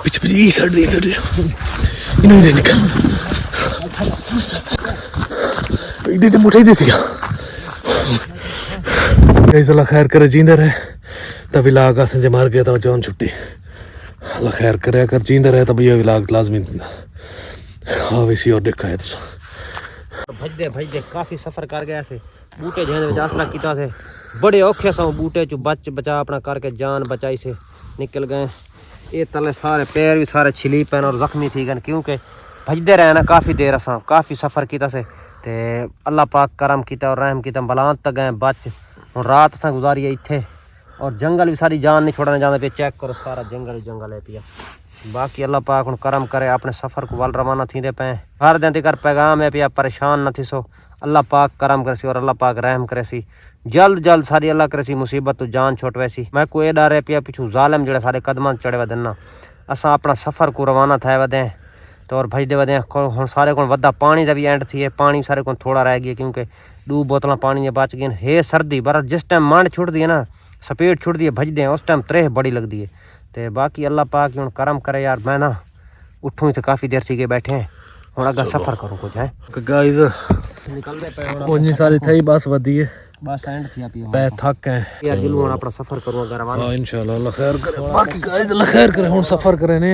पीछे पीछे ये साइड इन्होंने निकल इधर मुठे दे दिया गाइस। अल्लाह खैर करे जींदे रहे तभी लाग संजय मार गया था जान छुट्टी। अल्लाह खैर करे अगर जींदे रहे तभी ये लाग लाजमी हाँ वैसी और देखा है तो भजदे काफ़ी सफ़र कर गया से बूटे जैसे आसरा किया से बड़े औखे से बूटे चो बचा अपना करके जान बचाई से निकल गए। ये तले सारे पैर भी सारे छिली पैन और जख्मी थी गए क्योंकि भजदे रहे ना काफ़ी देर असा काफ़ी सफ़र किया से ते अल्लाह पाक करम किया और रहम किया बलांत तक गए बच और रात असा गुजारी है इत्थे और जंगल भी सारी जान नहीं छोड़ने जाने पे चेक करो सारा जंगल है पिया। बाकी अल्लाह पाक हुन करम करे अपने सफ़र को वाल रवाना थींदे पे हर दिन तक पैगाम है पिया परेशान न थी सो अल्लाह पाक करम करे सी और अल्लाह पाक रहम करे सी जल्द सारी अल्लाह करे सी मुसीबत तो जान छुटवे सी। मैं कोई डर है पिया पिछू जालिम जड़े सारे कदम चढ़े वधन ना असा अपना सफ़र को रवाना थे वधे तो और भजदे वधे हुन सारे को वड्डा पानी का भी एंड थी है पानी सारे को थोड़ा रह गया क्योंकि 2 बोतल पानी ने बच गई है सर्दी पर जिस टाइम मंड छुटती है ना स्पीड छुटती है भजदे उस टाइम त्रेह बड़ी लगती है। तो बाकी अल्लाह पाक हुन करम करे यार मैं ना उठूँ तो काफ़ी देर से बैठे हैं हुन अगर सफ़र करूँ कुछ है गाइस निकलते पे उन्नी सारी थई बस वधी है बस एंड थी आप पै थक है यार दिल हुन अपना सफ़र करूँ अगर हां इंशाल्लाह अल्लाह खैर करे। बाकी गाइस अल्लाह खैर करे हुन सफ़र करे ने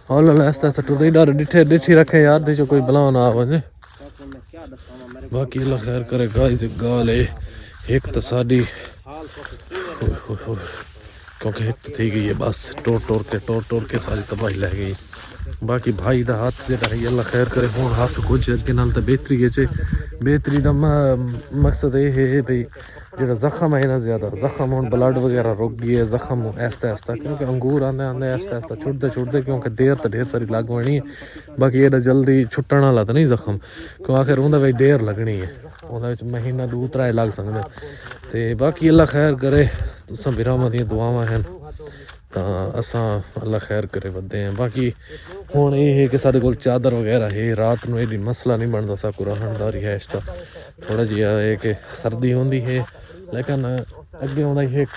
और अल्लाह आस्ते टुटे डर डिठी रखे यार दे जो कोई बला ना आवे। बाकी अल्लाह खैर करे गाइस गाल है एक तो साडी क्योंकि एक थी गई है बस टोर के सारी तबाही लै गई। बाकी भाई का हाथ जो है अल्लाह खैर करे हुन हाथ कुछ अगे नाल तो बेहतरी है बेहतरी का मकसद ये है भाई जो जख्म है ना ज़्यादा जख्म हुन ब्लड वगैरह रुक गई है जख्म आहिस्ता क्योंकि अंगूर आने आहिस्ता छुटते क्योंकि देर तो ढेर सारी लग होनी है। बाकी एडा जल्दी छुट्टन वाला तो नहीं जख्म क्यों आखिर उन्हें देर लगनी है उन्हें महीना 2-3 लग सकते। तो बाकी अल्लाह खैर करे तुसां बिरामा दी दुआवां हैं तो असां अल्लाह खैर करे वधे हैं। बाकी हुण ये है कि साढ़े कोल चादर वगैरह है रात में एडी मसला नहीं बनता सा को रहन दा रिहाइश दा थोड़ा जिहा है कि सर्दी होंदी है लेकिन अगे आउंदा एक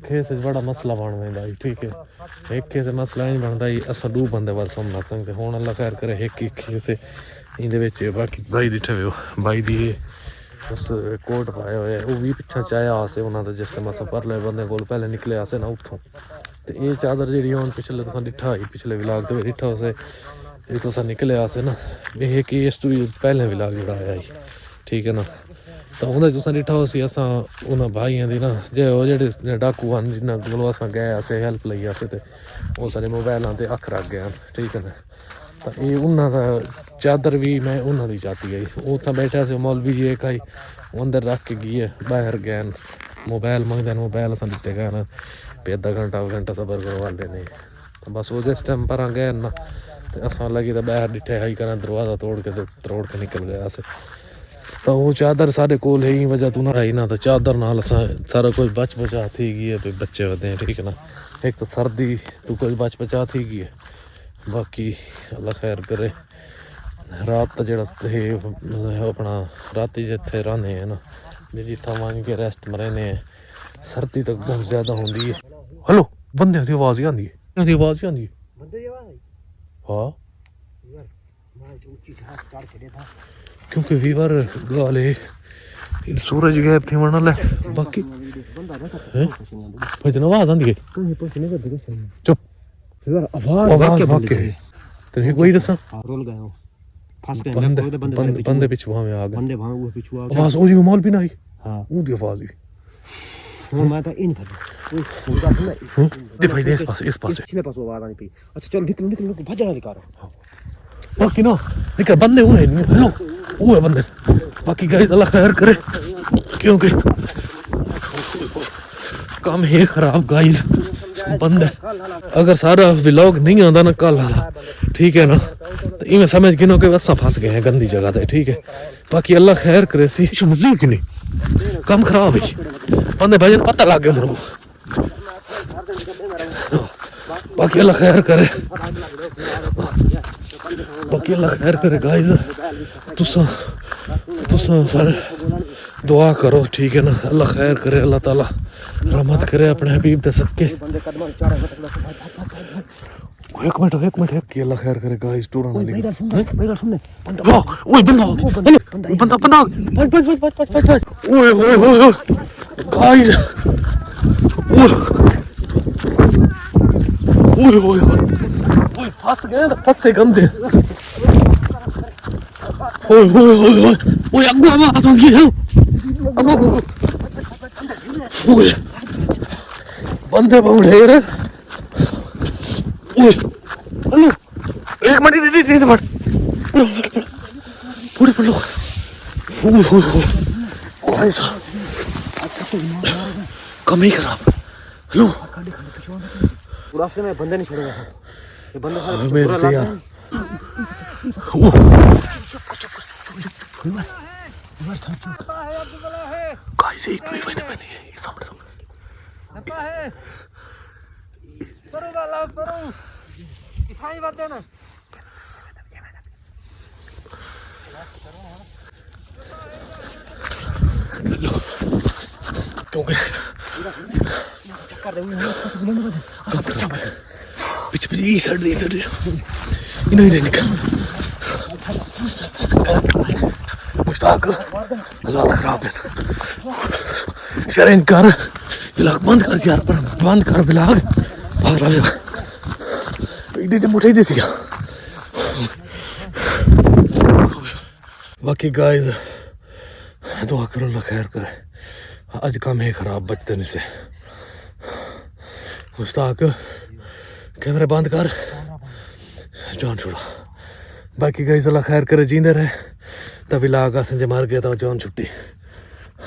खेस बड़ा मसला बन वेंदा है ठीक है एक खेस मसला नहीं बनता असां 2 बंदे बस समझ सकते हुण अल्लाह खैर करे एक खेस इंदे विच। बाकी भाई दिठे वे भाई दी उस कोट पाया हुआ है वो भी पिछा चाया आसे उन्होंने जिस टाइम अस परले बंदे को पहले निकले आसे ना उतों तो ये चादर जी हम पिछले तुसा डिठा पिछले विलाग तो डिठा उसे ये तुसा निकले आसे ना ये कि इस तो पहले विलाग जोड़ा आया ठीक है ना तो उन्हें तुसा डिठा उसी असा उन्हें भाइयों की ना जे वो जेडे डाकू हैं जिन्होंने को अस गए आसे हेल्प लई आसे तो वो सारे मोबाइलों से अख रख गए ठीक है ना। तो ये उन्होंने चादर भी मैं उन्होंने चाहती है उतना बैठा से मौलवी जी एक आई अंदर रख के गई है बाहर गए मोबाइल मंगते मोबाइल अस दिते गए ना पे आधा घंटा सबर करवा लेने तो बस वो जिस टाइम पर गए ना तो अस लगी तो बाहर डिठे हाई कर दरवाज़ा तोड़ के निकल गया तो वो चादर साढ़े कोल ही वजह तू ना आई ना तो चादर नाल सारा कुछ बच बचा थी गई है तो बच्चे वधे हैं ठीक है ना। एक तो सर्दी तो कुछ बच बचा थी गई है। बाकी अल्लाह खैर करे रात का जोड़ा अपना राती जिथे रहने हैं ना जिथा मांग के रेस्ट में रहने हैं सर्दी तक बहुत ज़्यादा होंगी है। हेलो बंदे की आवाज़ ही आती है आवाज़ ही आती है हाँ क्योंकि वीवर गाल सूरज गैप थी मरना ले बाकी भजन आवाज़ आती है चुप आवाज़ वाकई तेरे कोई दसा रोल गए फंस गए बंदे पिछ वहां में आ गए बंदे वहां वो पिछु आ आवाज़ ओ जी मॉल भी ना आई हां वो दी आवाज़ ही हुन मैं तो इन फटे पूरा सुन दे भाई दे इस पास पिछले पास आवाज़ आनी पई। अच्छा चलो निकल भजना दिखा रहा बाकी ना निकल बंदे हुए हेलो वो है बंदे। बाकी गाइस अल्लाह खैर करे क्योंकि काम है खराब गाइस बंद है अगर सारा व्लॉग नहीं आता ना कल वाला ठीक है ना तो इवें समझ गिनो कि असा फंस गए हैं गंदी जगह पे ठीक है। बाकी अल्लाह खैर करे सी मजीद कि नहीं काम खराब है बंदे भजन पता लग गया मेरे को। बाकी अल्लाह खैर करे गाइस तुसा सारे दुआ करो ठीक है ना, अल्लाह खैर करे, अल्लाह ताला रहमत करे अपने हबीब दे सदके। बंदे कदम चारे एक मिनट की अल्लाह खैर करे गाइस टूरन वाली। भाई सुन बंदा ओए बंदा बंदा बंदा भज ओए ओए ओए गाइस ओए ओए ओए फंस गए ना, फंसे गंदे। ओए ओए ओए ओए अगवा आवाज आ गई है। ओए बंदे बहुत है रे। ओए हेलो एक मिनट दे मत पूरे पड़ लो। ओए ओए ओए गाइस कम ही खराब। हेलो रास्ते में बंदे नहीं छोड़ेगा ये बंदे सारे मेरे पूरा तो लाते यार हैं। गाइस एक भी मैंने ये सामने करो वाला करो इथाई बात है ना क्योंकि चक्कर दे पीछे पीछे ये साइड इन्हें निकल मुश्ताक हालात खराब है। शरण कर बिलाग बंद कर यार, पर बंद कर बिलाग भाग रहा है इधर मुठे दे दिया। बाकी गाइस दुआ करो अल्लाह खैर करे, आज काम है खराब बचते नहीं से। मुश्ताक कैमरे बंद कर जान छोड़ा। बाकी गाइस अल्लाह खैर करे, जींदे रहे तभी लाग असें मर गया तो जान छुट्टी।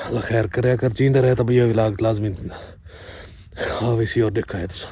अल्लाह खैर करे, अगर जींदे रहे तभी ये विलाग लाजमी हाँ वैसी और देखा है तुझे।